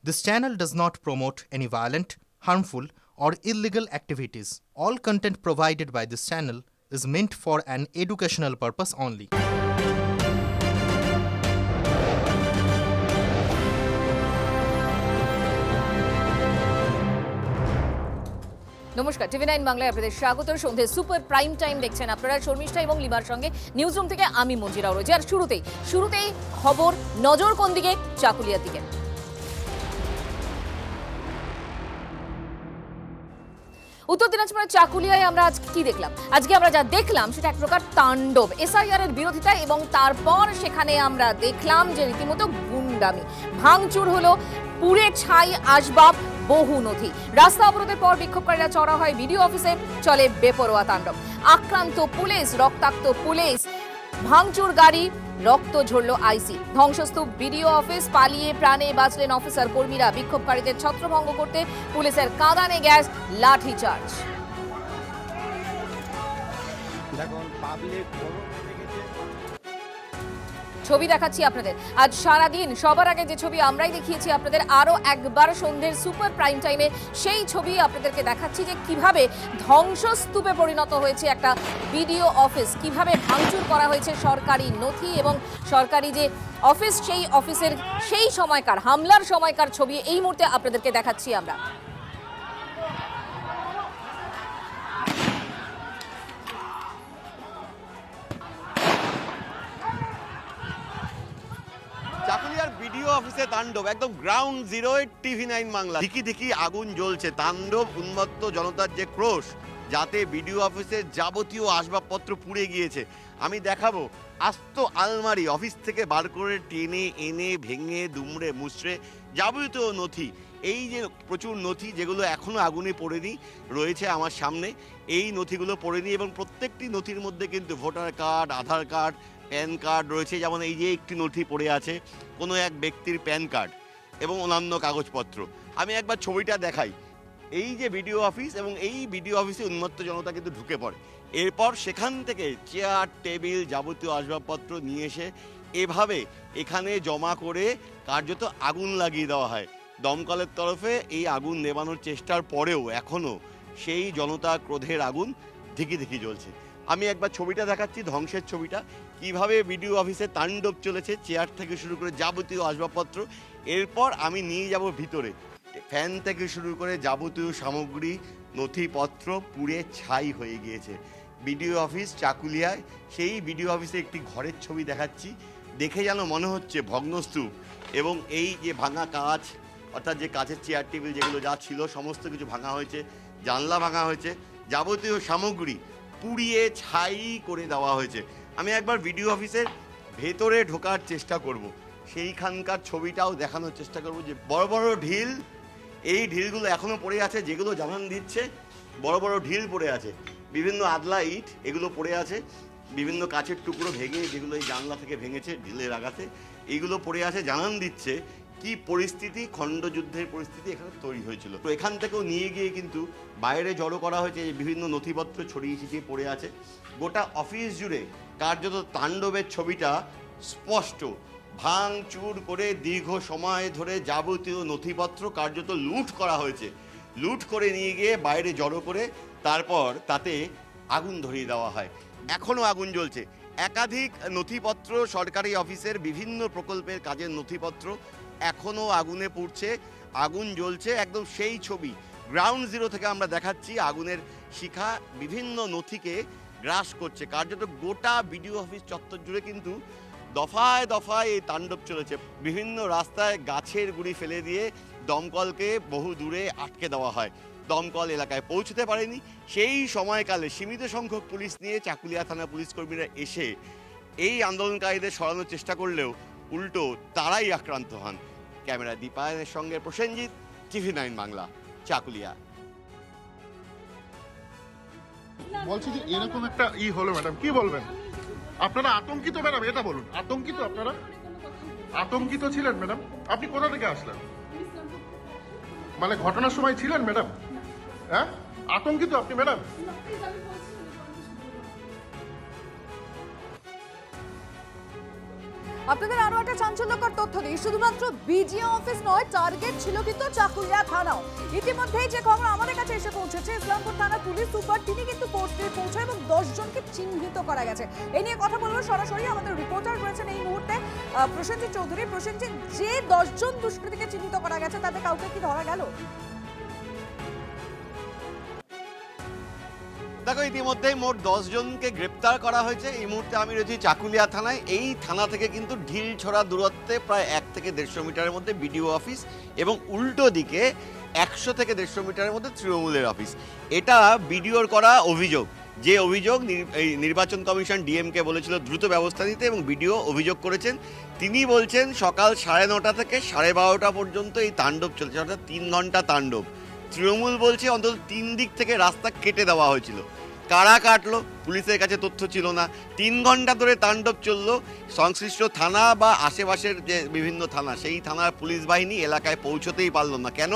This channel does not promote any violent, harmful, or illegal activities. All content provided by this channel is meant for an educational purpose only. নমস্কার, TV9 বাংলায় আপনাদের স্বাগত। সন্ধ্যে super prime time দেখছেন আপনারা শর্মিষ্ঠা এবং লিমার সঙ্গে। Newsroom থেকে আমি মঞ্জিরাও রয়েছি। আর শুরুতেই খবর, নজর কোন দিকে? চাকুলিয়ার দিকে। উত্তর দিনাজপুরের চাকুলিয়ায় আমরা আজ কি দেখলাম? আজকে আমরা যা দেখলাম সেটা এক প্রকার তাণ্ডব। SIR এর বিরোধিতা এবং তারপর সেখানে আমরা দেখলাম যে রীতিমতো গুন্ডামি, ভাঙচুর হলো, পুড়ে ছাই আসবাব, বহু নথি। রাস্তা অবরোধের পর বিক্ষোভকারীরা চড়া হয় বিডিও অফিসে, চলে বেপরোয়া তাণ্ডব। আক্রান্ত পুলিশ, রক্তাক্ত পুলিশ, ভাঙচুর গাড়ি, রক্ত ঝরল আইসি, ধ্বংসস্তূপ বিডিও অফিস, পালিয়ে প্রাণে বাঁচলেন অফিসার কর্মীরা। বিক্ষোভকারীদের ছত্রভঙ্গ করতে পুলিশের কাঁদানে গ্যাস, লাঠিচার্জ। ছবি দেখাচ্ছি আপনাদের আজ সারাদিন। সবার আগে যে ছবি আমরাই দেখিয়েছি আপনাদের, আরও একবার সন্ধ্যের সুপার প্রাইম টাইমে সেই ছবি আপনাদেরকে দেখাচ্ছি যে কিভাবে ধ্বংসস্তূপে পরিণত হয়েছে একটা বিডিও অফিস, কিভাবে ভাঙচুর করা হয়েছে সরকারি নথি এবং সরকারি যে অফিস, সেই অফিসের সেই সময়কার হামলার সময়কার ছবি এই মুহূর্তে আপনাদেরকে দেখাচ্ছি আমরা। চাকুলিয়ার বিডিও অফিসে তাণ্ডব, একদম গ্রাউন্ড জিরোয় TV9 বাংলা। দেখি আগুন জ্বলছে, তাণ্ডব, উন্মত্ত জনতার যে ক্রোশ, যাতে বিডিও অফিসের যাবতীয় আসবাবপত্র পুড়ে গিয়েছে। আমি দেখাবো, আস্ত আলমারি অফিস থেকে বার করে টেনে এনে ভেঙে দুমড়ে মুচড়ে যাবতীয় নথি, এই যে প্রচুর নথি যেগুলো এখনো আগুনে পড়েনি রয়েছে আমার সামনে, এই নথিগুলো পড়েনি এবং প্রত্যেকটি নথির মধ্যে কিন্তু ভোটার কার্ড, আধার কার্ড, প্যান কার্ড রয়েছে। যেমন এই যে একটি নথি পড়ে আছে, কোনো এক ব্যক্তির প্যান কার্ড এবং অন্যান্য কাগজপত্র। আমি একবার ছবিটা দেখাই। এই যে বিডিও অফিস, এবং এই বিডিও অফিসে উন্মত্ত জনতা কিন্তু ঢুকে পড়ে। এরপর সেখান থেকে চেয়ার, টেবিল, যাবতীয় আসবাবপত্র নিয়ে এসে এভাবে এখানে জমা করে কার্যত আগুন লাগিয়ে দেওয়া হয়। দমকলের তরফে এই আগুন নেভানোর চেষ্টার পরেও এখনও সেই জনতা ক্রোধের আগুন ধিকি জ্বলছে। আমি একবার ছবিটা দেখাচ্ছি, ধ্বংসের ছবিটা, কিভাবে বিডিও অফিসে তাণ্ডব চলেছে, চেয়ার থেকে শুরু করে যাবতীয় আসবাবপত্র। এরপর আমি নিয়ে যাব ভিতরে, ফ্যান থেকে শুরু করে যাবতীয় সামগ্রী, নথিপত্র পুড়ে ছাই হয়ে গিয়েছে। বিডিও অফিস চাকুলিয়ায়, সেই বিডিও অফিসে একটি ঘরের ছবি দেখাচ্ছি। দেখে যেন মনে হচ্ছে ভগ্নস্তূপ, এবং এই যে ভাঙা কাঁচ, অর্থাৎ যে কাঁচের চেয়ার টেবিল যেগুলো যা ছিল সমস্ত কিছু ভাঙা হয়েছে, জানলা ভাঙা হয়েছে, যাবতীয় সামগ্রী পুড়িয়ে ছাই করে দেওয়া হয়েছে। আমি একবার বিডিও অফিসের ভেতরে ঢোকার চেষ্টা করব, সেইখানকার ছবিটাও দেখানোর চেষ্টা করব। যে বড় বড় ঢিল, এই ঢিলগুলো এখনও পড়ে আছে, যেগুলো জানান দিচ্ছে বড় বড় ঢিল পড়ে আছে, বিভিন্ন আদলা ইট এগুলো পড়ে আছে, বিভিন্ন কাচের টুকরো ভেঙে, যেগুলো এই জানলা থেকে ভেঙেছে ঢিলের আঘাতে, এইগুলো পড়ে আছে, জানান দিচ্ছে কি পরিস্থিতি, খণ্ডযুদ্ধের পরিস্থিতি এখানে তৈরি হয়েছিল। তো এখান থেকেও নিয়ে গিয়ে কিন্তু বাইরে জড়ো করা হয়েছে, বিভিন্ন নথিপত্র ছড়িয়ে ছিটিয়ে পড়ে আছে। গোটা অফিস জুড়ে কার্যত তাণ্ডবের ছবিটা স্পষ্ট। ভাঙচুর করে দীর্ঘ সময় ধরে যাবতীয় নথিপত্র কার্যত লুট করা হয়েছে। লুট করে নিয়ে গিয়ে বাইরে জড়ো করে তারপর তাতে আগুন ধরিয়ে দেওয়া হয়। এখনও আগুন জ্বলছে। একাধিক নথিপত্র, সরকারি অফিসের বিভিন্ন প্রকল্পের কাজের নথিপত্র এখনও আগুনে পুড়ছে, আগুন জ্বলছে। একদম সেই ছবি গ্রাউন্ড জিরো থেকে আমরা দেখাচ্ছি। আগুনের শিখা বিভিন্ন নথিকে গ্রাস করছে। কার্যত গোটা বিডিও অফিস চত্বর জুড়ে কিন্তু দফায় দফায় এই তাণ্ডব চলেছে। বিভিন্ন রাস্তায় গাছের গুঁড়ি ফেলে দিয়ে দমকলকে বহু দূরে আটকে দেওয়া হয়, দমকল এলাকায় পৌঁছতে পারেনি। সেই সময়কালে সীমিত সংখ্যক পুলিশ নিয়ে চাকুলিয়া থানা পুলিশ কর্মীরা এসে এই আন্দোলনকারীদের সরানোর চেষ্টা করলেও উল্টো তারাই আক্রান্ত হন। ক্যামেরা দীপায়নের সঙ্গে প্রসেনজিৎ, TV9 বাংলা, চাকুলিয়া। বলছি যে এরকম একটা হলো ম্যাডাম, কি বলবেন? আপনারা আতঙ্কিত ম্যাডাম, এটা বলুন, আতঙ্কিত? আপনারা আতঙ্কিত ছিলেন ম্যাডাম? আপনি কোথা থেকে আসলেন? মানে ঘটনার সময় ছিলেন ম্যাডাম? হ্যাঁ, আতঙ্কিত আপনি ম্যাডাম? আপনাদের আরো একটা চাঞ্চল্যকর তথ্য দিই, শুধুমাত্র বিডিও অফিস নয়, টার্গেট ছিল কিন্তু চাকুলিয়া থানাও। ইতিমধ্যেই যে খবর আমাদের কাছে এসে পৌঁছেছে, ইসলামপুর থানার পুলিশ সুপার তিনি কিন্তু পৌঁছায় এবং 10 জনকে চিহ্নিত করা গেছে। এই নিয়ে কথা বলবো সরাসরি, আমাদের রিপোর্টার রয়েছেন এই মুহূর্তে প্রসেনজিৎ চৌধুরী। প্রসেনজিৎ, যে 10 জন দুষ্কৃতীকে চিহ্নিত করা গেছে তাদের কাউকে কি ধরা গেল? দেখো, ইতিমধ্যেই মোট 10 জনকে গ্রেপ্তার করা হয়েছে। এই মুহূর্তে আমি রয়েছি চাকুলিয়া থানায়। এই থানা থেকে কিন্তু ঢিল ছড়া দূরত্বে প্রায় 1 থেকে 150 মিটারের মধ্যে বিডিও অফিস এবং উল্টো দিকে 100 থেকে 150 মিটারের মধ্যে তৃণমূলের অফিস। এটা বিডিওর করা অভিযোগ, যে অভিযোগ এই নির্বাচন কমিশন ডিএমকে বলেছিল দ্রুত ব্যবস্থা নিতে, এবং বিডিও অভিযোগ করেছেন। তিনি বলছেন সকাল 9:30 থেকে 12:30 পর্যন্ত এই তাণ্ডব চলছে, অর্থাৎ 3 ঘন্টা তাণ্ডব। তৃণমূল বলছে অন্তত 3 দিক থেকে রাস্তা কেটে দেওয়া হয়েছিল। কারা কাটলো পুলিশের কাছে তথ্য ছিল না। 3 ঘন্টা ধরে তাণ্ডব চললো। সংশ্লিষ্ট থানা বা আশেপাশের যে বিভিন্ন থানা, সেই থানার পুলিশ বাহিনী এলাকায় পৌঁছতেই পারলো না। কেন?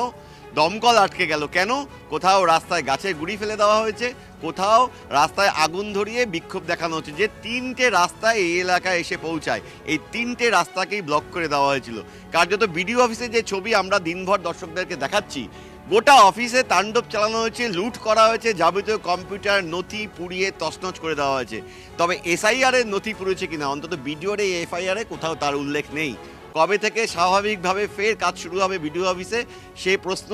দমকল আটকে গেল। কেন? কোথাও রাস্তায় গাছের গুঁড়ি ফেলে দেওয়া হয়েছে, কোথাও রাস্তায় আগুন ধরিয়ে বিক্ষোভ দেখানো হচ্ছে। যে 3টে রাস্তায় এই এলাকায় এসে পৌঁছায়, এই 3টে রাস্তাকেই ব্লক করে দেওয়া হয়েছিল। কার্যত বিডিও অফিসে যে ছবি আমরা দিনভর দর্শকদেরকে দেখাচ্ছি, গোটা অফিসে তাণ্ডব চালানো হয়েছে, লুট করা হয়েছে, যাবতীয় কম্পিউটার নথি পুড়িয়ে তছনছ করে দেওয়া হয়েছে। তবে এসআইআর এর নথি পুড়েছে কিনা, অন্তত বিডিওর এই এফআইআর এ কোথাও তার উল্লেখ নেই। কবে থেকে স্বাভাবিকভাবে ফের কাজ শুরু হবে বিডিও অফিসে, সেই প্রশ্ন,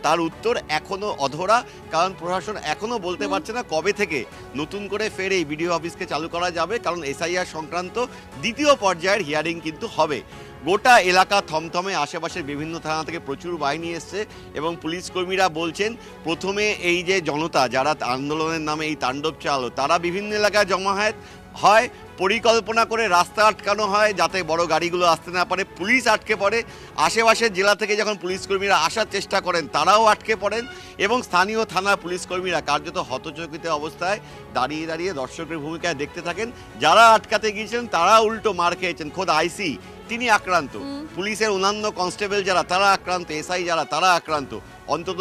তার উত্তর এখনো অধরা। কারণ প্রশাসন এখনো বলতে পারছে না কবে থেকে নতুন করে ফের এই বিডিও অফিসকে চালু করা যাবে, কারণ এসআইআর সংক্রান্ত দ্বিতীয় পর্যায়ের হিয়ারিং কিন্তু হবে। গোটা এলাকা থমথমে, আশেপাশের বিভিন্ন থানা থেকে প্রচুর বাহিনী এসছে এবং পুলিশ কর্মীরা বলছেন প্রথমে এই যে জনতা যারা আন্দোলনের নামে এই তাণ্ডব চালালো, তারা বিভিন্ন এলাকায় জমায়েত হয়, পরিকল্পনা করে রাস্তা আটকানো হয় যাতে বড় গাড়িগুলো আসতে না পারে, পুলিশ আটকে পড়ে। আশেপাশের জেলা থেকে যখন পুলিশ কর্মীরা আসার চেষ্টা করেন তারাও আটকে পড়েন, এবং স্থানীয় থানার পুলিশ কর্মীরা কার্যত হতচকিত অবস্থায় দাঁড়িয়ে দাঁড়িয়ে দর্শকের ভূমিকায় দেখতে থাকেন। যারা আটকাতে গিয়েছিলেন তারা উল্টো মার খেয়েছেন। খোদ আইসি তিনি আক্রান্ত, পুলিশের অন্যান্য কনস্টেবল যারা তারা আক্রান্ত, এসআই যারা তারা আক্রান্ত। অন্তত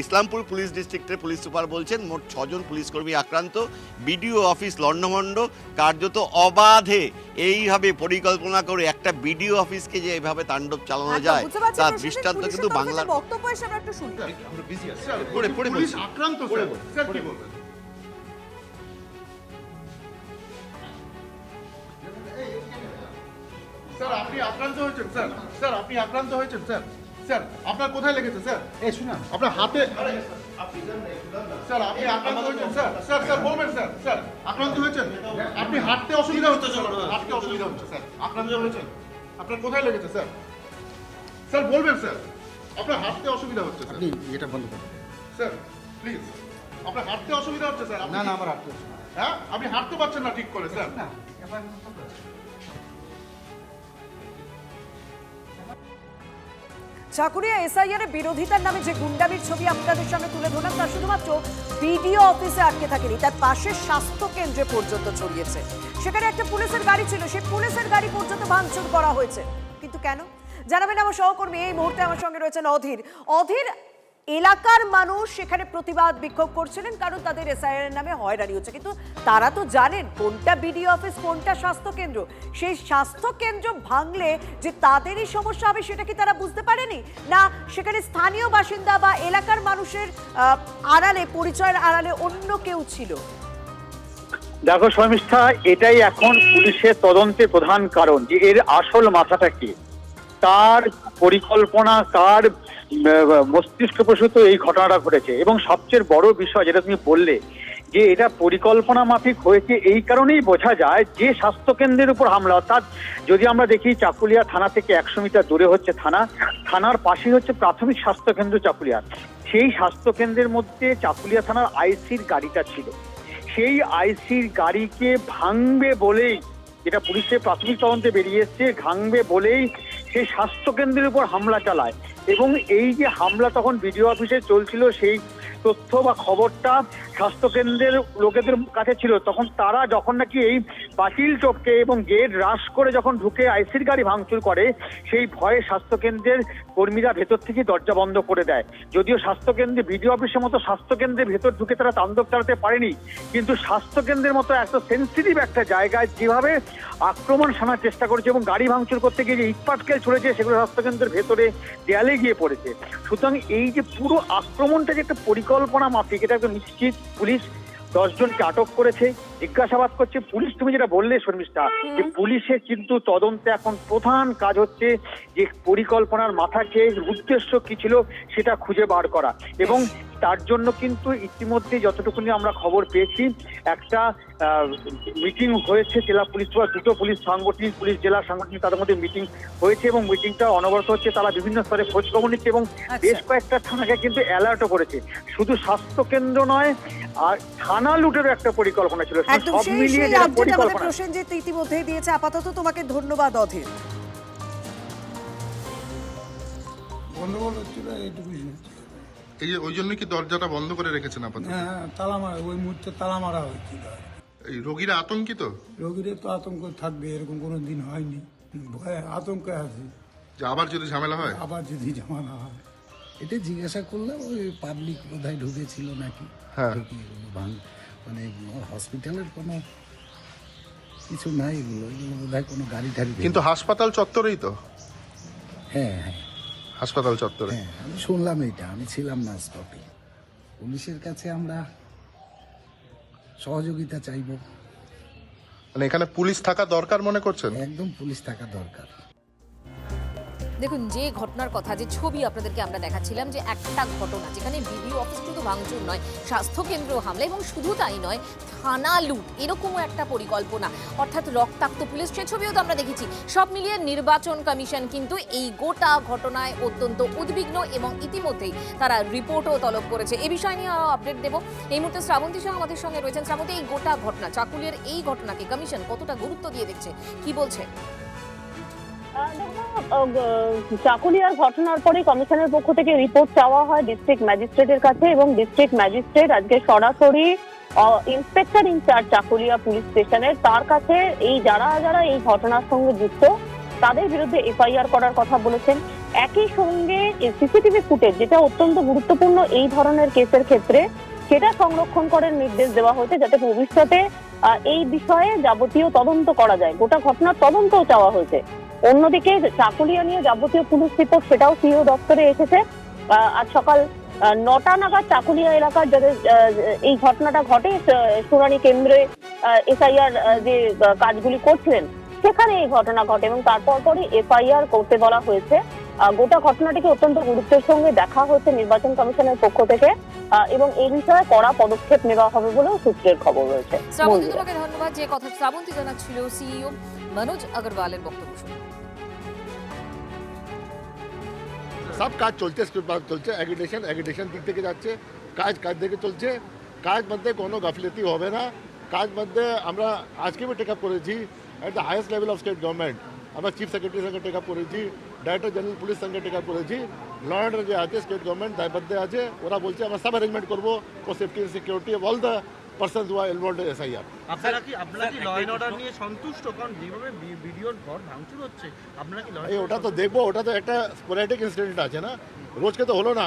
ইসলামপুর পুলিশ ডিস্ট্রিক্টের পুলিশ সুপার বলছেন মোট 6 জন পুলিশকর্মী আক্রান্ত। বিডিও অফিস লণ্ডভণ্ড, কার্যত অবাধে এইভাবে পরিকল্পনা করে একটা বিডিও অফিসকে যে এইভাবে তাণ্ডব চালানো যায় তার দৃষ্টান্ত কিন্তু বাংলার। বক্তব্য এসে আমরা একটু শুনি। পুলিশ আক্রান্ত স্যার, স্যার কি বলবেন? স্যার আপনি আক্রান্ত হয়েছেন স্যার, স্যার আপনি আক্রান্ত হয়েছেন স্যার, স্যার আপনার কোথায় লেগেছে স্যার? এই শুনুন আপনার হাতে, স্যার আপনি আক্রান্ত হয়েছেন স্যার, স্যার স্যার বলবেন স্যার, স্যার আক্রান্ত হয়েছেন, আপনি হাঁটতে অসুবিধা হচ্ছে স্যার, হাঁটতে অসুবিধা হচ্ছে স্যার, আক্রান্ত হয়েছেন, আপনার কোথায় লেগেছে স্যার? স্যার বলবেন স্যার, আপনার হাঁটতে অসুবিধা হচ্ছে স্যার, আপনি এটা বন্ধ করুন স্যার প্লিজ, আপনার হাঁটতে অসুবিধা হচ্ছে স্যার। না না আমার হাঁটতে হ্যাঁ আপনি হাঁটতে পারছেন না ঠিক করে স্যার। না চাকুরিয়া এসআইআর এর বিরোধিতার নামে যে গুন্ডামির ছবি আপনাদের সামনে তুলে ধরলাম, তা শুধুমাত্র বিডিও অফিসে আটকে থাকেনি, তার পাশের স্বাস্থ্য কেন্দ্রে পর্যন্ত ছড়িয়েছে। সেখানে একটা পুলিশের গাড়ি ছিল, সেই পুলিশের গাড়ি পর্যন্ত ভাঙচুর করা হয়েছে। কিন্তু কেন জানাবেন আমার সহকর্মী। এই মুহূর্তে আমার সঙ্গে রয়েছেন অধীর। অধীর, এলাকার মানুষ সেখানে প্রতিবাদ বিক্ষোভ করছিলেন কারণ তাদের এসআইআর এর নামে হয়রানি হচ্ছে, কিন্তু তারা তো জানেন কোনটা বিডিও অফিস কোনটা স্বাস্থ্য কেন্দ্র। সেই স্বাস্থ্য কেন্দ্র ভাঙলে যে তাদেরই সমস্যা হবে সেটা কি তারা বুঝতে পারেনি? না সেখানে স্থানীয় বাসিন্দা বা এলাকার মানুষের আড়ালে, পরিচয়ের আড়ালে অন্য কেউ ছিল? দেখো শর্মিষ্ঠা, এটাই এখন পুলিশের তদন্তের প্রধান কারণ যে এর আসল মাথাটা কি, কার পরিকল্পনা, কার মস্তিষ্ক প্রসূত এই ঘটনাটা ঘটেছে। এবং সবচেয়ে বড় বিষয় যেটা তুমি বললে যে এটা পরিকল্পনা মাফিক হয়েছে, এই কারণেই বোঝা যায় যে স্বাস্থ্যকেন্দ্রের উপর হামলা। অর্থাৎ যদি আমরা দেখি চাকুলিয়া থানা থেকে 100 মিটার দূরে হচ্ছে থানার পাশেই হচ্ছে প্রাথমিক স্বাস্থ্যকেন্দ্র চাকুলিয়া। সেই স্বাস্থ্যকেন্দ্রের মধ্যে চাকুলিয়া থানার আইসির গাড়িটা ছিল। সেই আইসির গাড়িকে ভাঙবে বলেই, যেটা পুলিশের প্রাথমিক তদন্তে বেরিয়ে এসছে, ভাঙবে বলেই সেই স্বাস্থ্যকেন্দ্রের উপর হামলা চালায়। এবং এই যে হামলা তখন বিডিও অফিসে চলছিল, সেই তথ্য বা খবরটা স্বাস্থ্যকেন্দ্রের লোকেদের কাছে ছিল। তখন তারা যখন নাকি এই পাঁচিল টপকে এবং গেট রাশ করে যখন ঢুকে আইসির গাড়ি ভাঙচুর করে, সেই ভয়ে স্বাস্থ্যকেন্দ্রের কর্মীরা ভেতর থেকে দরজা বন্ধ করে দেয়। যদিও স্বাস্থ্যকেন্দ্রে বিডিও অফিসের মতো স্বাস্থ্যকেন্দ্রের ভেতর ঢুকে তারা তাণ্ডব চালাতে পারেনি, কিন্তু স্বাস্থ্যকেন্দ্রের মতো এত সেন্সিটিভ একটা জায়গায় যেভাবে আক্রমণ শানার চেষ্টা করেছে এবং গাড়ি ভাঙচুর করতে গিয়ে যে ইট পাটকেল ছড়েছে সেগুলো স্বাস্থ্যকেন্দ্রের ভেতরে দেয়ালে গিয়ে পড়েছে। সুতরাং এই যে পুরো আক্রমণটা যে একটা পরিকল্পনা মাফিক, এটা একদম নিশ্চিত। পুলিশ 10 জনকে আটক করেছে, জিজ্ঞাসাবাদ করছে পুলিশ। তুমি যেটা বললে শর্মিষ্ঠা, যে পুলিশের কিন্তু তদন্তে এখন প্রধান কাজ হচ্ছে যে পরিকল্পনার মাথাকে উদ্দেশ্য কি ছিল সেটা খুঁজে বার করা, এবং তার জন্য কিন্তু ইতিমধ্যে যতটুকুনি আমরা খবর পেয়েছি একটা মিটিং হয়েছে জেলা পুলিশ সুপার, দুটো পুলিশ সাংগঠনিক, পুলিশ জেলা সাংগঠনিক, তাদের মধ্যে মিটিং হয়েছে এবং মিটিংটা অনবরত হচ্ছে। তারা বিভিন্ন স্তরে খোঁজ খবর নিচ্ছে এবং বেশ কয়েকটা থানাকে কিন্তু অ্যালার্টও করেছে। শুধু স্বাস্থ্যকেন্দ্র নয়, আর থানা লুটেরও একটা পরিকল্পনা ছিল। একদম সব সেই মিলিয়ে সেই যেটা আপডেট আমাদের পরিকল্পনা। প্রসেনজিৎ ইতিমধ্যেই দিয়েছে। আপাতত তোমাকে ধন্যবাদ অধীর। গন্ডগোল হচ্ছিল এইটুকুই না। এই যে ওই জন্য কি দরজাটা বন্ধ করে রেখেছেন আপাতত? হ্যাঁ, তালা মারা, ওই মুহূর্তে তালা মারা হয়েছিল। এই রোগীরা আতঙ্কিত রোগীদের তো আতঙ্ক থাকবে, এরকম কোনো দিন হয়নি। ভয়ে আতঙ্কে আছে, যে আবার যদি ঝামেলা হয়। আবার যদি ঝামেলা হয়। এটা জিজ্ঞাসা করলাম, ওই পাবলিক বোধহয় ঢুকেছিল নাকি, হ্যাঁ। ঢুকিয়ে এগুলো মানে হসপিটালের কোনো কিছু নাই, এগুলো বোধহয় কোনো গাড়ি টাড়ি কিন্তু হাসপাতাল চত্বরেই তো। হ্যাঁ হ্যাঁ হাসপাতাল চত্বরে। হ্যাঁ, আমি শুনলাম এটা, আমি ছিলাম না স্পটে। পুলিশের কাছে আমরা সহযোগিতা চাইব। মানে এখানে পুলিশ থাকা দরকার মনে করছেন? একদম পুলিশ থাকা দরকার। দেখুন, যে ঘটনার কথা, যে ছবি আপনাদেরকে আমরা দেখাচ্ছিলাম, যে একটা ঘটনা যেখানে বিডিও অফিস শুধু ভাঙচুর নয়, স্বাস্থ্যকেন্দ্র হামলা এবং শুধু তাই নয়, থানা লুট, এরকমও একটা পরিকল্পনা, অর্থাৎ রক্তাক্ত পুলিশ, সে ছবিও তো আমরা দেখেছি। সব মিলিয়ে নির্বাচন কমিশন কিন্তু এই গোটা ঘটনায় অত্যন্ত উদ্বিগ্ন এবং ইতিমধ্যেই তারা রিপোর্টও তলব করেছে। এ বিষয় নিয়ে আরও আপডেট দেবো। এই মুহূর্তে শ্রাবন্তী শাহ আমাদের সঙ্গে রয়েছেন। শ্রাবন্তী, এই গোটা ঘটনা, চাকুলিয়ার এই ঘটনাকে কমিশন কতটা গুরুত্ব দিয়ে দেখছে, কি বলছে? চাকুলিয়ার ঘটনার পরে কমিশনের পক্ষ থেকে রিপোর্ট চাওয়া হয় ডিস্ট্রিক্ট ম্যাজিস্ট্রেটের কাছে এবং ডিস্ট্রিক্ট ম্যাজিস্ট্রেট আজকে সরাসরি ইন্সপেক্টর ইনচার্জ চাকুলিয়া পুলিশ স্টেশনের, তার কাছে এই যারা যারা এই ঘটনার সঙ্গে যুক্ত তাদের বিরুদ্ধে এফআইআর করার কথা বলেছেন। একই সঙ্গে সিসিটিভি ফুটেজ, যেটা অত্যন্ত গুরুত্বপূর্ণ এই ধরনের কেসের ক্ষেত্রে, সেটা সংরক্ষণ করার নির্দেশ দেওয়া হয়েছে, যাতে ভবিষ্যতে এই বিষয়ে যাবতীয় তদন্ত করা যায়। গোটা ঘটনার তদন্তও চাওয়া হয়েছে। অন্যদিকে চাকুলিয়া নিয়ে যাবতীয় পুলিশ রিপোর্ট, সেটাও সিইও দপ্তরে এসেছে। আজ সকাল 9টা নাগাদ চাকুলিয়া এলাকার যাদের এই ঘটনাটা ঘটে, শুনানি কেন্দ্রে এসআইআর যে কাজগুলি করছিলেন সেখানে এই ঘটনা ঘটে এবং তারপর পরই এফআইআর করতে বলা হয়েছে। গোটা ঘটনাটিকে অত্যন্ত গুরুত্বের সঙ্গে দেখা হচ্ছে নির্বাচন কমিশনের পক্ষ থেকে এবং এই বিষয়ে কড়া পদক্ষেপ নেওয়া হবে বলেও সূত্রের খবর রয়েছে। শ্রাবন্তী, তোমাকে ধন্যবাদ। যে কথা শ্রাবন্তী জানাচ্ছিল, সিইও মনোজ আগরওয়ালের বক্তব্য শুনুন। সব কাজ চলছে, স্ক্রিপ্ট চলছে, এগ্রিডেশন দিক থেকে যাচ্ছে, কাজ দিকে চলছে। কাজ মধ্যে কোনো গাফিলতি হবে না। কাজ মধ্যে আমরা আজকে টেক আপ করেছি at the highest level of state government. আমরা চিফ সেক্রেটারির সঙ্গে টেক আপ করেছি, ডাইরেক্টর জেনারেল পুলিশ সঙ্গে টেক আপ করেছি। ল অ্যান্ড অর্ডার যে আছে স্টেট গভর্নমেন্ট দায়বদ্ধ আছে, ওরা বলছে আমরা সব অ্যারেঞ্জমেন্ট করবো for safety and security of all the persons who are involved in SIR. আপনারা কি ল অ্যান্ড অর্ডার নিয়ে সন্তুষ্ট? কারণ যেভাবে ভিডিওর ঘর ভাঙচুর হচ্ছে, আপনারা কি ওটা তো দেখবো, ওটা তো একটা স্পোরেটিক ইনসিডেন্ট আছে না, রোজকে তো হলো না।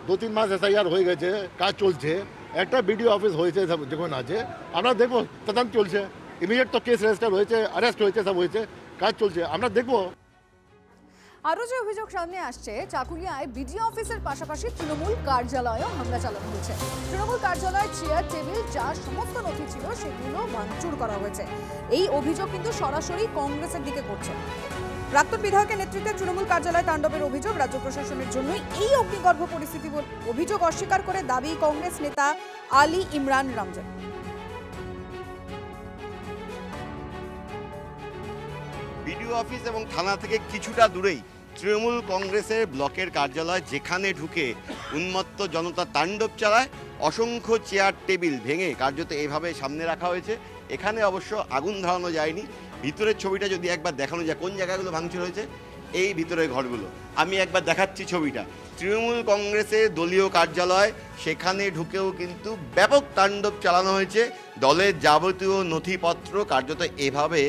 2-3 মাস এসআইআর হয়ে গেছে, কাজ চলছে, একটা বিডিও অফিস হয়েছে, যখন আছে আমরা দেখবো, তদন্ত চলছে, ইমিডিয়েট তো কেস রেজিস্টার হয়েছে, অ্যারেস্ট হয়েছে, সব হয়েছে, কাজ চলছে, আমরা দেখবো। আরও যে অভিযোগ সামনে আসছে, চাকুলিয়ায় বিডিও অফিসের পাশাপাশি তৃণমূল কার্যালয়েও হামলা চালানো হয়েছে। তৃণমূল কার্যালয়ের চেয়ার টেবিল, যা সমস্ত নথি ছিল, সেগুলো ভাঙচুর করা হয়েছে। এই অভিযোগ কিন্তু সরাসরি কংগ্রেসের দিকে করছে। প্রাক্তন বিধায়কের নেতৃত্বে তৃণমূল কার্যালয় তাণ্ডবের অভিযোগ রাজ্য প্রশাসনের জন্যই এই অগ্নিগর্ভ পরিস্থিতি বলে অভিযোগ অস্বীকার করে দাবি কংগ্রেস নেতা আলী ইমরান রমজান। বিডিও অফিস এবং থানা থেকে কিছুটা দূরেই তৃণমূল কংগ্রেসের ব্লকের কার্যালয়, যেখানে ঢুকে উন্মত্ত জনতা তাণ্ডব চালায়। অসংখ্য চেয়ার টেবিল ভেঙে কার্যত এভাবে সামনে রাখা হয়েছে। এখানে অবশ্য আগুন ধরানো যায়নি। ভিতরের ছবিটা যদি একবার দেখানো যায়, কোন জায়গাগুলো ভাঙচুর হয়েছে, এই ভিতরে ঘরগুলো। আমি একবার দেখাচ্ছি ছবিটা, তৃণমূল কংগ্রেসের দলীয় কার্যালয়, সেখানে ঢুকেও কিন্তু ব্যাপক তাণ্ডব চালানো হয়েছে। দলের যাবতীয় নথিপত্র কার্যত এভাবে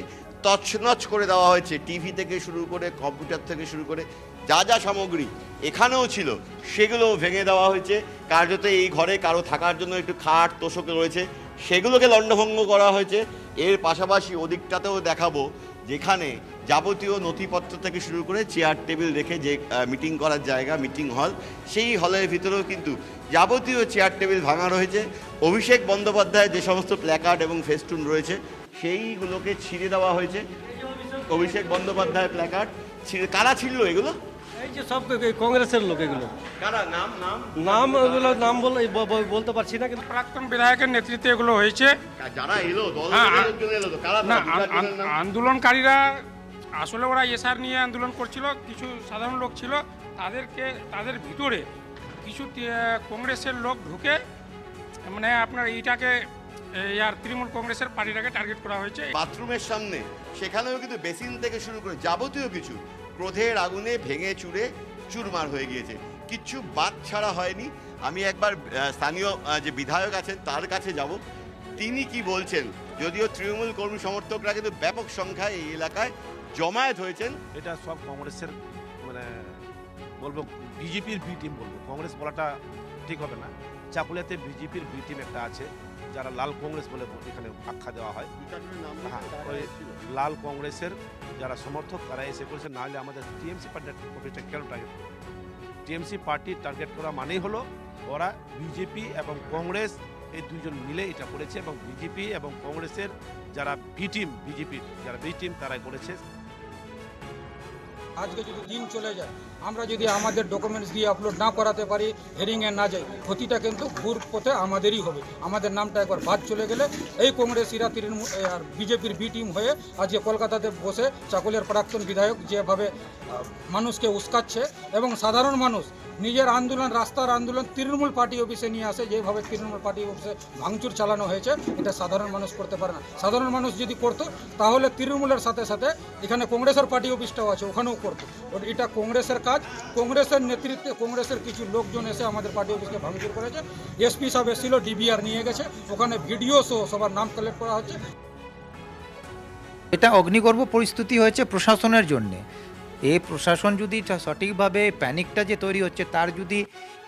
তছনছ করে দেওয়া হয়েছে, টিভি থেকে শুরু করে কম্পিউটার থেকে শুরু করে যা যা সামগ্রী এখানেও ছিল সেগুলোও ভেঙে দেওয়া হয়েছে। কার্যত এই ঘরে কারো থাকার জন্য একটু খাট তোষক রয়েছে, সেগুলোকে লণ্ডভঙ্গ করা হয়েছে। এর পাশাপাশি ওদিকটাতেও দেখাবো, যেখানে যাবতীয় নথিপত্র থেকে শুরু করে চেয়ার টেবিল রেখে যে মিটিং করার জায়গা, মিটিং হল, সেই হলের ভিতরেও কিন্তু যাবতীয় চেয়ার টেবিল ভাঙা রয়েছে। অভিষেক বন্দ্যোপাধ্যায়ের যে সমস্ত প্ল্যাকার্ড এবং ফেস্টুন রয়েছে সেইগুলোকে ছিঁড়ে দেওয়া হয়েছে। অভিষেক বন্দ্যোপাধ্যায়ের প্ল্যাকার্ড ছিঁড়ে, কারা ছিঁড়ল এগুলো? এই যে সব কংগ্রেসের লোক, এগুলো কারা? নাম নাম নাম এগুলো নাম বলতে পারছি না, কিন্তু প্রাক্তন বিধায়কের নেতৃত্বে এগুলো হয়েছে। যারা এলো দল এলো তো কারা? আন্দোলনকারীরা আসলে ওরা এসআর নিয়ে আন্দোলন করছিল, কিছু সাধারণ লোক ছিল, তাদের ভিতরে কিছু কংগ্রেসের লোক ঢুকে মানে আপনার এইটাকে আর তৃণমূল কংগ্রেসের পার্টিটাকে টার্গেট করা হয়েছে। বাথরুমের সামনে সেখানেও কিন্তু বেসিন থেকে শুরু করে যাবতীয় কিছু ক্রোধের আগুনে ভেঙে চুরে চুরমার হয়ে গিয়েছে, কিচ্ছু বাদ ছাড়া হয়নি। আমি একবার স্থানীয় যে বিধায়ক আছেন তার কাছে যাব, তিনি কি বলছেন। যদিও তৃণমূল কর্মী সমর্থকরা কিন্তু ব্যাপক সংখ্যায় এই এলাকায় জমায়েত হয়েছেন। এটা সব কংগ্রেসের মানে বলবো বিজেপির বি টিম বলবো, কংগ্রেস বলাটা ঠিক হবে না। চাকুলিয়াতে বিজেপির বি টিম একটা আছে, যারা লাল কংগ্রেস বলে এখানে আখ্যা দেওয়া হয়। ওই লাল কংগ্রেসের যারা সমর্থক তারা এসে করেছে, নাহলে আমাদের টিএমসি পার্টির অফিসটা কেন টার্গেট করবে? টিএমসি পার্টি টার্গেট করা মানেই হলো ওরা বিজেপি এবং কংগ্রেস এই দুইজন মিলে এটা করেছে, এবং বিজেপি এবং কংগ্রেসের যারা বি টিম, বিজেপির যারা বি টিম তারাই করেছে। আজকে যদি দিন চলে যায়, আমরা যদি আমাদের ডকুমেন্টস দিয়ে আপলোড না করাতে পারি, হেরিংয়ে না যাই, ক্ষতিটা কিন্তু ঘুর পথে আমাদেরই হবে। আমাদের নামটা একবার বাদ চলে গেলে এই কংগ্রেসীরা তৃণমূল আর বিজেপির বি টিম হয়ে আজকে কলকাতাতে বসে চাকুলিয়ার প্রাক্তন বিধায়ক যেভাবে মানুষকে উস্কাচ্ছে, এবং সাধারণ মানুষ নিজের আন্দোলন, রাস্তার আন্দোলন তৃণমূল পার্টি অফিসে নিয়ে আসে, যেভাবে তৃণমূল পার্টি অফিসে ভাঙচুর চালানো হয়েছে, এটা সাধারণ মানুষ করতে পারে না। সাধারণ মানুষ যদি করতো তাহলে তৃণমূলের সাথে সাথে এখানে কংগ্রেসের পার্টি অফিসটাও আছে, ওখানেও করতো। এটা কংগ্রেসের কাজ, কংগ্রেসের নেতৃত্বে কংগ্রেসের কিছু লোকজন এসে আমাদের পার্টি অফিসকে ভাঙচুর করেছে। এসপি সাহেব এসেছিল, ডিবিআর নিয়ে গেছে, ওখানে ভিডিও সহ সবার নাম কালেক্ট করা হচ্ছে। এটা অগ্নিগর্ভ পরিস্থিতি হয়েছে প্রশাসনের জন্যে। এই প্রশাসন যদি সঠিকভাবে প্যানিকটা যে তৈরি হচ্ছে তার যদি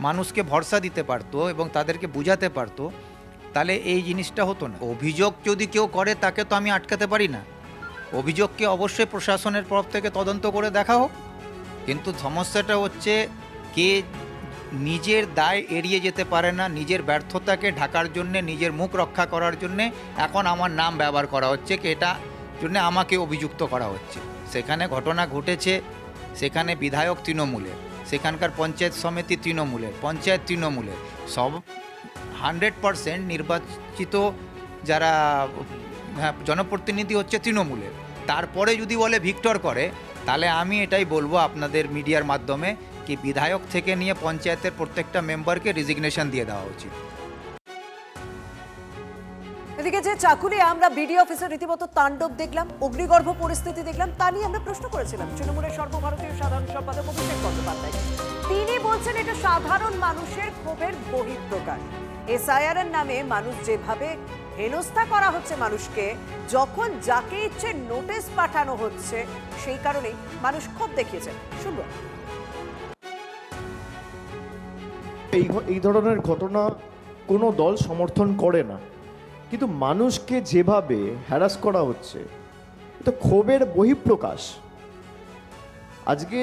মানুষকে ভরসা দিতে পারতো এবং তাদেরকে বুঝাতে পারতো, তাহলে এই জিনিসটা হতো না। অভিযোগ যদি কেউ করে তাকে তো আমি আটকাতে পারি না, অভিযোগকে অবশ্যই প্রশাসনের তরফ থেকে তদন্ত করে দেখা হোক। কিন্তু সমস্যাটা হচ্ছে কে নিজের দায় এড়িয়ে যেতে পারে না, নিজের ব্যর্থতাকে ঢাকার জন্যে, নিজের মুখ রক্ষা করার জন্যে এখন আমার নাম ব্যবহার করা হচ্ছে, কি এটা জন্য আমাকে অভিযুক্ত করা হচ্ছে। সেখানে ঘটনা ঘটেছে, সেখানে বিধায়ক তৃণমূলের, সেখানকার পঞ্চায়েত সমিতি তৃণমূলের, পঞ্চায়েত তৃণমূলের, সব 100% নির্বাচিত যারা জনপ্রতিনিধি হচ্ছে তৃণমূলের। তারপরে যদি বলে ভিক্টর করে, তাহলে আমি এটাই বলবো আপনাদের মিডিয়ার মাধ্যমে কি বিধায়ক থেকে নিয়ে পঞ্চায়েতের প্রত্যেকটা মেম্বারকে রেজিগনেশন দিয়ে দেওয়া উচিত। এদিকে যে চাকুলিয়া আমরা বিডিও অফিসের রীতিমতো তাণ্ডব দেখলাম, অগ্নিগর্ভ পরিস্থিতি দেখলাম, তা নিয়ে আমরা প্রশ্ন করেছিলাম তৃণমূলের সর্বভারতীয় সাধারণ সম্পাদক অভিষেক বন্দ্যোপাধ্যায়। তিনি বলছেন এটা সাধারণ মানুষের ক্ষোভের বহিঃপ্রকাশ। এসআইআর এর নামে মানুষ যেভাবে হেনস্থা করা হচ্ছে মানুষকে, যখন যাকে ইচ্ছে নোটিশ পাঠানো হচ্ছে, সেই কারণেই মানুষ ক্ষোভ দেখিয়েছে। শুনবো। এই ধরনের ঘটনা কোনো দল সমর্থন করে না, কিন্তু মানুষকে যেভাবে হ্যারাস করা হচ্ছে এটা ক্ষোভের বহিঃপ্রকাশ। আজকে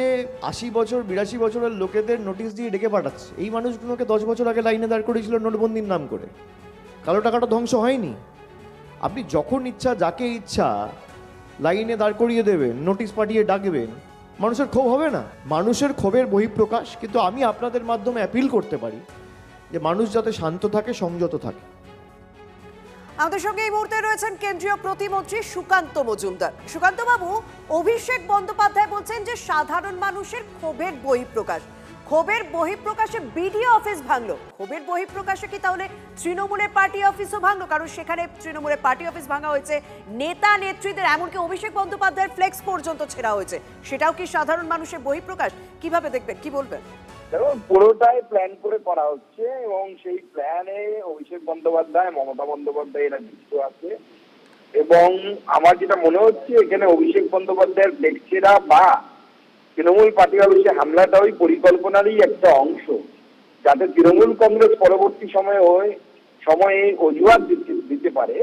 80 বছর 82 বছরের লোকেদের নোটিশ দিয়ে ডেকে পাঠাচ্ছে। এই মানুষগুলোকে 10 বছর আগে লাইনে দাঁড় করেছিল নোটবন্দির নাম করে। কালো টাকাটা ধ্বংস হয়নি। আপনি যখন ইচ্ছা যাকে ইচ্ছা লাইনে দাঁড় করিয়ে দেবেন, নোটিশ পাঠিয়ে ডাকবেন, মানুষের ক্ষোভ হবে না? মানুষের ক্ষোভের বহিঃপ্রকাশ। কিন্তু আমি আপনাদের মাধ্যমে অ্যাপিল করতে পারি যে মানুষ যাতে শান্ত থাকে, সংযত থাকে। আমাদের সঙ্গে এই মুহূর্তে রয়েছেন কেন্দ্রীয় প্রতিমন্ত্রী সুকান্ত মজুমদার। সুকান্ত বাবু, অভিষেক বন্দ্যোপাধ্যায় বলছেন যে সাধারণ মানুষের ক্ষোভের বহিঃপ্রকাশ। ক্ষোভের বহিঃপ্রকাশে বিডিও অফিস ভাঙলো, ক্ষোভের বহিঃপ্রকাশে কি তাহলে তৃণমূলের পার্টি অফিসও ভাঙলো? কারণ সেখানে তৃণমূলের পার্টি অফিস ভাঙা হয়েছে, নেতা নেত্রীদের এমনকি অভিষেক বন্দ্যোপাধ্যায়ের ফ্লেক্স পর্যন্ত ছেঁড়া হয়েছে, সেটাও কি সাধারণ মানুষের বহিঃপ্রকাশ? কিভাবে দেখবেন, কি বলবেন? দেখুন, পুরোটাই প্ল্যান করে করা হচ্ছে এবং সেই প্ল্যানে অভিষেক বন্দ্যোপাধ্যায়, মমতা বন্দ্যোপাধ্যায় এরা যুক্ত আছে এবং আমার যেটা মনে হচ্ছে এখানে অভিষেক বন্দ্যোপাধ্যায়ের ফ্লেক্সেরা বা তৃণমূল পার্টি অফিসে হামলাটা ওই পরিকল্পনারই একটা অংশ, যাতে তৃণমূল কংগ্রেস পরবর্তী সময়ে অজুহাত দিতে পারে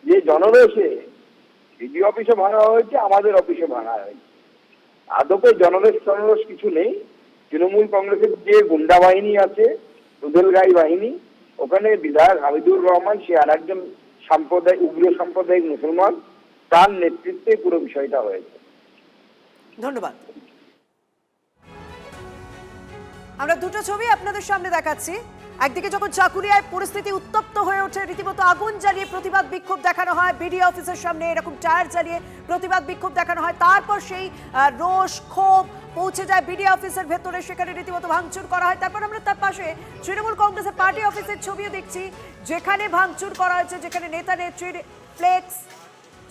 যে জনরোষে বিডিও অফিসে ভাঙা হয়েছে, আমাদের অফিসে ভাঙা হয়েছে। আদপে জনরোষ কিছু নেই। তৃণমূল কংগ্রেসের যে গুন্ডা বাহিনী আছে, দুধেলগাই বাহিনী, ওখানে বিধায়ক হামিদুর রহমান, সে আর একজন উগ্র সাম্প্রদায়িক মুসলমান, তার নেতৃত্বে পুরো বিষয়টা হয়েছে। ধন্যবাদ। আমরা দুটো ছবি আপনাদের সামনে দেখাচ্ছি। একদিকে যখন চাকুলিয়ায় পরিস্থিতি উত্তপ্ত হয়ে ওঠে, রীতিমতো আগুন জ্বালিয়ে প্রতিবাদ বিক্ষোভ দেখানো হয়, বিডিও অফিসের সামনে এরকম টায়ার জ্বালিয়ে প্রতিবাদ বিক্ষোভ দেখানো হয়, তারপর সেই রোষ ক্ষোভ পৌঁছে যায় বিডিও অফিসের ভেতরে, সেখানে রীতিমতো ভাঙচুর করা হয়। তারপর আমরা তার পাশে তৃণমূল কংগ্রেসের পার্টি অফিসের ছবিও দেখছি, যেখানে ভাঙচুর করা হয়েছে, যেখানে নেতা নেত্রীর ফ্লেক্স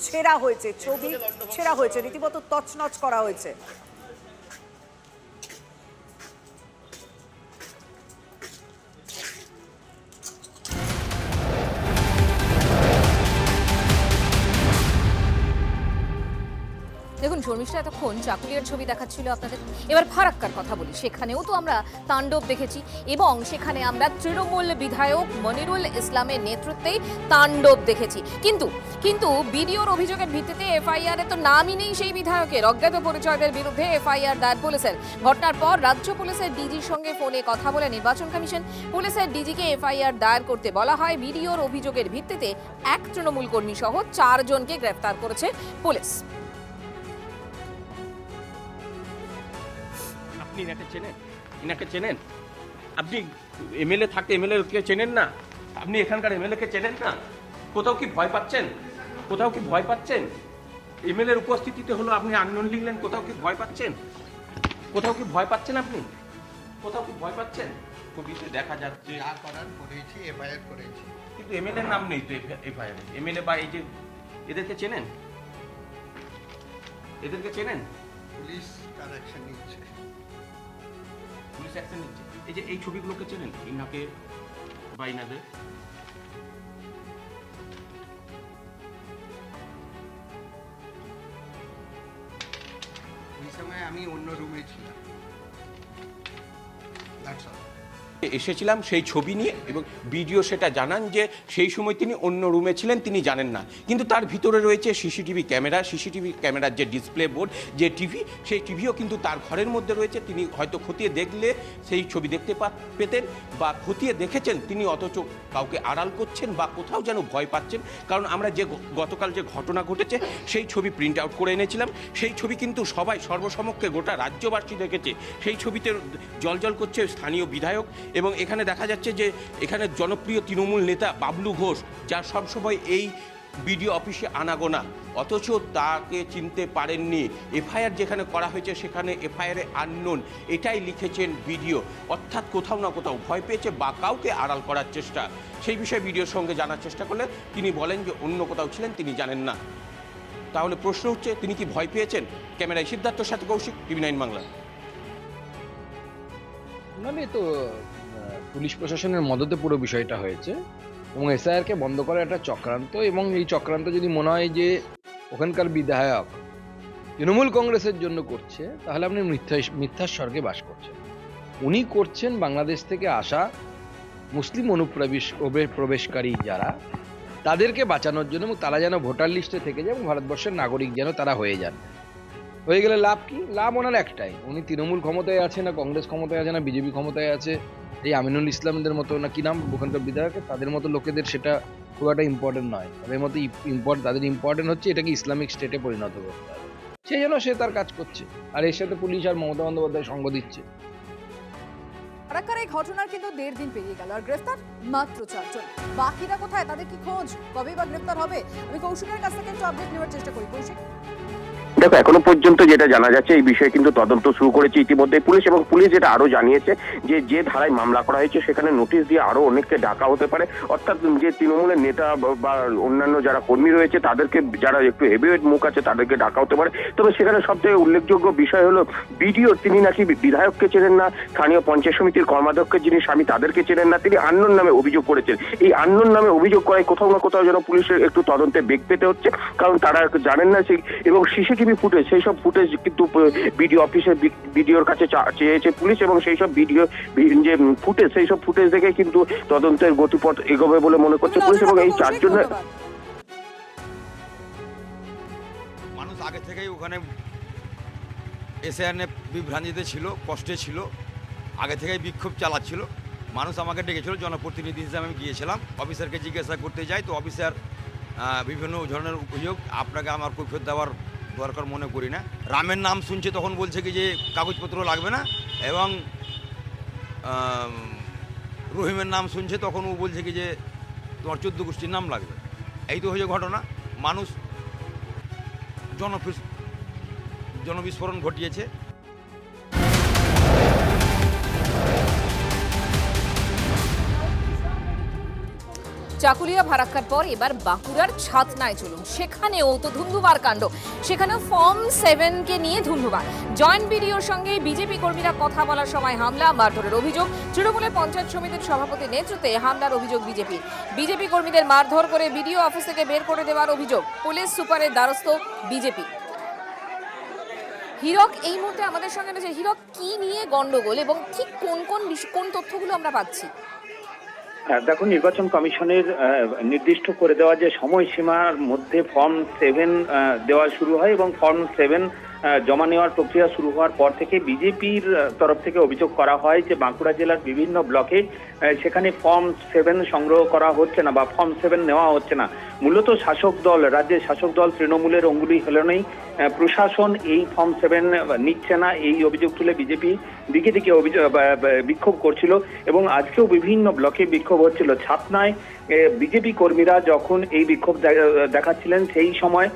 ছেঁড়া হয়েছে, ছবি ছেঁড়া হয়েছে, রীতিমতো তছনছ করা হয়েছে। দেখুন, শর্মিষ্ঠা এতক্ষণ চাকুলিয়ার ছবি দেখাচ্ছিল আপনাদের, এবার ফারাক্কার কথা বলি। সেখানেও তো আমরা তাণ্ডব দেখেছি এবং সেখানে আমরা তৃণমূল বিধায়ক মনিরুল ইসলামের নেতৃত্বেই তাণ্ডব দেখেছি। কিন্তু বিডিওর অভিযোগের ভিত্তিতে এফআইআর এ তো নামই নেই সেই বিধায়কের। অজ্ঞাত পরিচয়দের বিরুদ্ধে এফআইআর দায়ের পুলিশের। ঘটনার পর রাজ্য পুলিশের ডিজির সঙ্গে ফোনে কথা বলে নির্বাচন কমিশন। পুলিশের ডিজিকে এফআইআর দায়ের করতে বলা হয়। বিডিওর অভিযোগের ভিত্তিতে এক তৃণমূল কর্মী সহ 4 জনকে গ্রেফতার করেছে পুলিশ। আপনি ইনাকে চেনেন? আপনি এমএলএ থাকতে এমএলএ কে চেনেন না? আপনি এখানকার এমএলএ কে চেনেন না? কোথাও কি ভয় পাচ্ছেন? এমএলএর উপস্থিতিতে হলো আপনি আননোন লিখলেন, কোথাও কি ভয় পাচ্ছেন? আপনি কোথাও কি ভয় পাচ্ছেন? ছবিতে দেখা যাচ্ছে এফআইআর করেছি, কিন্তু এমএলএর নাম নেই তো এফআইআর। এমএলএ বা এই যে এদেরকে চেনেন? পুলিশ অ্যাকশন নিচ্ছে। এই যে এই ছবিগুলোকে চেনেন, ইনাকে বা ইনাদের? ওই সময় আমি অন্য রুমে ছিলাম, এসেছিলাম সেই ছবি নিয়ে, এবং ভিডিও সেটা জানান যে সেই সময় তিনি অন্য রুমে ছিলেন, তিনি জানেন না। কিন্তু তার ভিতরে রয়েছে সিসিটিভি ক্যামেরার যে ডিসপ্লে বোর্ড, যে টিভি, সেই টিভিও কিন্তু তার ঘরের মধ্যে রয়েছে। তিনি হয়তো খতিয়ে দেখলে সেই ছবি দেখতে পেতেন, বা খতিয়ে দেখেছেন তিনি, অথচ কাউকে আড়াল করছেন বা কোথাও যেন ভয় পাচ্ছেন। কারণ আমরা যে গতকাল যে ঘটনা ঘটেছে সেই ছবি প্রিন্ট আউট করে এনেছিলাম, সেই ছবি কিন্তু সবাই সর্বসমক্ষে গোটা রাজ্যবাসী দেখেছে। সেই ছবিতে জলজল করছে স্থানীয় বিধায়ক, এবং এখানে দেখা যাচ্ছে যে এখানে জনপ্রিয় তৃণমূল নেতা বাবলু ঘোষ, যার সবসময় এই বিডিও অফিসে আনাগোনা, অথচ তাকে চিনতে পারেননি। এফআইআর যেখানে করা হয়েছে সেখানে এফআইআরে আননোন, এটাই লিখেছেন বিডিও। অর্থাৎ কোথাও না কোথাও ভয় পেয়েছে বা কাউকে আড়াল করার চেষ্টা। সেই বিষয়ে বিডিওর সঙ্গে জানার চেষ্টা করলে তিনি বলেন যে অন্য কোথাও ছিলেন, তিনি জানেন না। তাহলে প্রশ্ন হচ্ছে, তিনি কি ভয় পেয়েছেন? ক্যামেরায় সিদ্ধার্থর সাথে কৌশিক, টিভি9 বাংলা। মানে তো পুলিশ প্রশাসনের মদতে পুরো বিষয়টা হয়েছে এবং এসআইআরকে বন্ধ করা একটা চক্রান্ত, এবং এই চক্রান্ত যদি মনে হয় যে ওখানকার বিধায়ক তৃণমূল কংগ্রেসের জন্য করছে, তাহলে আপনি মিথ্যার স্বর্গে বাস করছেন। উনি করছেন বাংলাদেশ থেকে আসা মুসলিম প্রবেশকারী যারা, তাদেরকে বাঁচানোর জন্য, এবং তারা যেন ভোটার লিস্টে থেকে যায় এবং ভারতবর্ষের নাগরিক যেন তারা হয়ে যান। হয়ে গেলে লাভ কি? লাভ ওনার একটাই, উনি তৃণমূল ক্ষমতায় আছে না, কংগ্রেস ক্ষমতায় আছে না, বিজেপি ক্ষমতায় আছে, এই আমিনুল ইসলামদের মতো না কি নাম ওখানকার বিধায়ক, তাদের মতো লোকেদের সেটা খুব একটা ইম্পর্টেন্ট নয়। তাদের ইম্পর্টেন্ট হচ্ছে এটাকে ইসলামিক স্টেটে পরিণত করতে হবে, সেই জন্য সে তার কাজ করছে। আর এর সাথে পুলিশ আর মমতা বন্দ্যোপাধ্যায় সঙ্গ দিচ্ছে। ফারাক্কার এই ঘটনার কিন্তু 1.5 দিন পেরিয়ে গেল, আর গ্রেফতার মাত্র 4 জন। বাকিরা কোথায়? তাদের কি খোঁজ? কবে বা গ্রেফতার হবে? আমি কৌশিকের কাছ থেকে একটু আপডেট নেওয়ার চেষ্টা করি। কৌশিক, দেখো এখনো পর্যন্ত যেটা জানা যাচ্ছে এই বিষয়ে কিন্তু তদন্ত শুরু করেছে ইতিমধ্যে পুলিশ, এবং পুলিশ যেটা আরো জানিয়েছে যে ধারায় মামলা করা হয়েছে সেখানে নোটিশ দিয়ে আরো অনেককে ডাকা হতে পারে, অর্থাৎ যে তৃণমূলের নেতা বা অন্যান্য যারা কর্মী রয়েছে তাদেরকে, যারা একটু হেভিওয়েট মুখ আছে তাদেরকে ডাকা হতে পারে। তবে সেখানে সবথেকে উল্লেখযোগ্য বিষয় হলো বিডিও, তিনি নাকি বিধায়ককে চেনেন না, স্থানীয় পঞ্চায়েত সমিতির কর্মাধ্যক্ষের যিনি স্বামী তাদেরকে চেনেন না, তিনি আননোন নামে অভিযোগ করেছেন। এই আননোন নামে অভিযোগ করায় কোথাও না কোথাও যেন পুলিশের একটু তদন্তে বেগ পেতে হচ্ছে, কারণ তারা জানেন না সেই, এবং সিসিটিভি ফুটেজ, সেই সব ফুটেজ কিন্তু বিডিও অফিসের বিডিওর কাছে চেয়েছে পুলিশ, এবং সেই সব ভিডিও যে ফুটেজ, সেই সব ফুটেজ দেখে কিন্তু তদন্তের গতিপথ এগোবে বলে মনে করছে পুলিশ। এবং এই চারজনের মানুষ আগে থেকেই ওখানে এসআইআর নিয়ে বিভ্রান্তিতে ছিল, কষ্টে ছিল, আগে থেকেই বিক্ষোভ চালাচ্ছিল। মানুষ আমাকে ডেকেছিল, জনপ্রতিনিধি হিসেবে আমি গিয়েছিলাম, অফিসারকে জিজ্ঞাসা করতে যাই, তো অফিসার বিভিন্ন ধরনের অভিযোগ, আপনাকে আমার কৈফিয়ত দেওয়ার দরকার মনে করি না। রামের নাম শুনছে তখন বলছে কি যে কাগজপত্র লাগবে না, এবং রহিমের নাম শুনছে তখন ও বলছে কি যে তোমার 14 গোষ্ঠীর নাম লাগবে। এই তো হয়েছে ঘটনা। মানুষ জনবিস্ফোরণ ঘটিয়েছে। চাকুলিয়া ভারাক্কার পর এবার বাঁকুড়ার ছাতনায় চলুন, সেখানেও তো ধুন্ধুমার কাণ্ড। সেখানেও ফর্ম 7 কে নিয়ে ধুন্ধুমার। জয়েন্ট বিডিওর সঙ্গে বিজেপি কর্মীরা কথা বলার সময় হামলা, মারধরের অভিযোগ। তৃণমূলের পঞ্চায়েত সমিতির সভাপতির নেতৃত্বে হামলার অভিযোগ বিজেপি কর্মীদের মারধর করে বিডিও অফিস থেকে বের করে দেওয়ার অভিযোগ। পুলিশ সুপারের দ্বারস্থ বিজেপি। হীরক এই মুহূর্তে আমাদের সঙ্গে রয়েছে। হীরক, কি নিয়ে গন্ডগোল এবং ঠিক কোন তথ্যগুলো আমরা পাচ্ছি? দেখো, নির্বাচন কমিশনের নির্দিষ্ট করে দেওয়া যে সময়সীমার মধ্যে ফর্ম 7 দেওয়া শুরু হয়, এবং ফর্ম 7 জমা নেওয়ার প্রক্রিয়া শুরু হওয়ার পর থেকে বিজেপির তরফ থেকে অভিযোগ করা হয় যে বাঁকুড়া জেলার বিভিন্ন ব্লকে সেখানে ফর্ম 7 সংগ্রহ করা হচ্ছে না বা ফর্ম 7 নেওয়া হচ্ছে না। মূলত শাসক দল, রাজ্যের শাসক দল তৃণমূলের অঙ্গুলি হেলনেই প্রশাসন এই ফর্ম 7 নিচ্ছে না, এই অভিযোগ তুলে বিজেপি দিকে দিকে বিক্ষোভ করছিল, এবং আজকেও বিভিন্ন ব্লকে বিক্ষোভ হচ্ছিল। ছাতনায় বিজেপি কর্মীরা যখন এই বিক্ষোভ দেখাচ্ছিলেন সেই সময়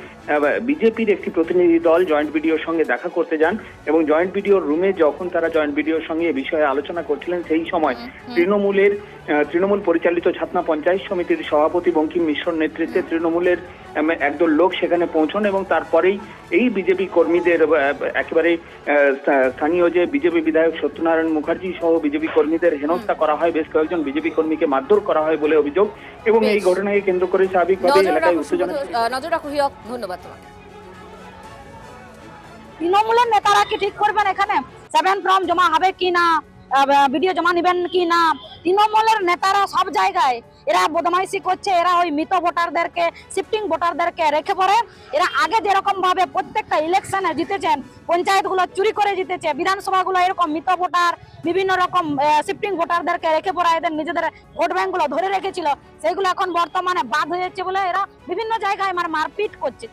বিজেপির একটি প্রতিনিধি দল জয়েন্ট বিডিওর সঙ্গে দেখা করতে যান, এবং জয়েন্ট বিডিওর রুমে যখন তারা জয়েন্ট বিডিওর সঙ্গে এ বিষয়ে আলোচনা করছিলেন সেই সময় তৃণমূল পরিচালিত ছাতনা পঞ্চায়েত সমিতির সভাপতি বঙ্কিম মিশ্রর নেতৃত্বে তৃণমূলের একদল লোক সেখানে পৌঁছন, এবং তারপরেই এই বিজেপি কর্মীদের একেবারে স্থানীয় যে বিজেপি বিধায়ক সত্যনারায়ণ মুখার্জি সহ বিজেপি কর্মীদের হেনস্থা করা হয়, বেশ কয়েকজন বিজেপি কর্মীকে মারধর করা হয় বলে অভিযোগ, এবং এই ঘটনাকে কেন্দ্র করে স্বাভাবিকভাবে এলাকায় উত্তেজনা। নজর রাখো হীরক, ধন্যবাদ তোমাকে। তৃণমূলের নেতারা কি ঠিক করবেন এখানে 7 ফর্ম জমা হবে কি না, ভিডিও জমা নেবেন কি না? তৃণমূলের নেতারা সব জায়গায় এরা বদমাইশি করছে। এরা ওই মৃত ভোটারদেরকে, শিফটিং ভোটারদেরকে রেখে পড়ে। এরা আগে যেরকম ভাবে প্রত্যেকটা ইলেকশনে জিতেছেন, পঞ্চায়েতগুলো চুরি করে জিতেছে, বিধানসভাগুলো এরকম মৃত ভোটার, বিভিন্ন রকম শিফটিং ভোটারদেরকে রেখে পড়া, এদের নিজেদের ভোট ব্যাংকগুলো ধরে রেখেছিল, সেইগুলো এখন বর্তমানে বাদ হয়ে যাচ্ছে বলে এরা বিভিন্ন জায়গায় মারপিট করছে।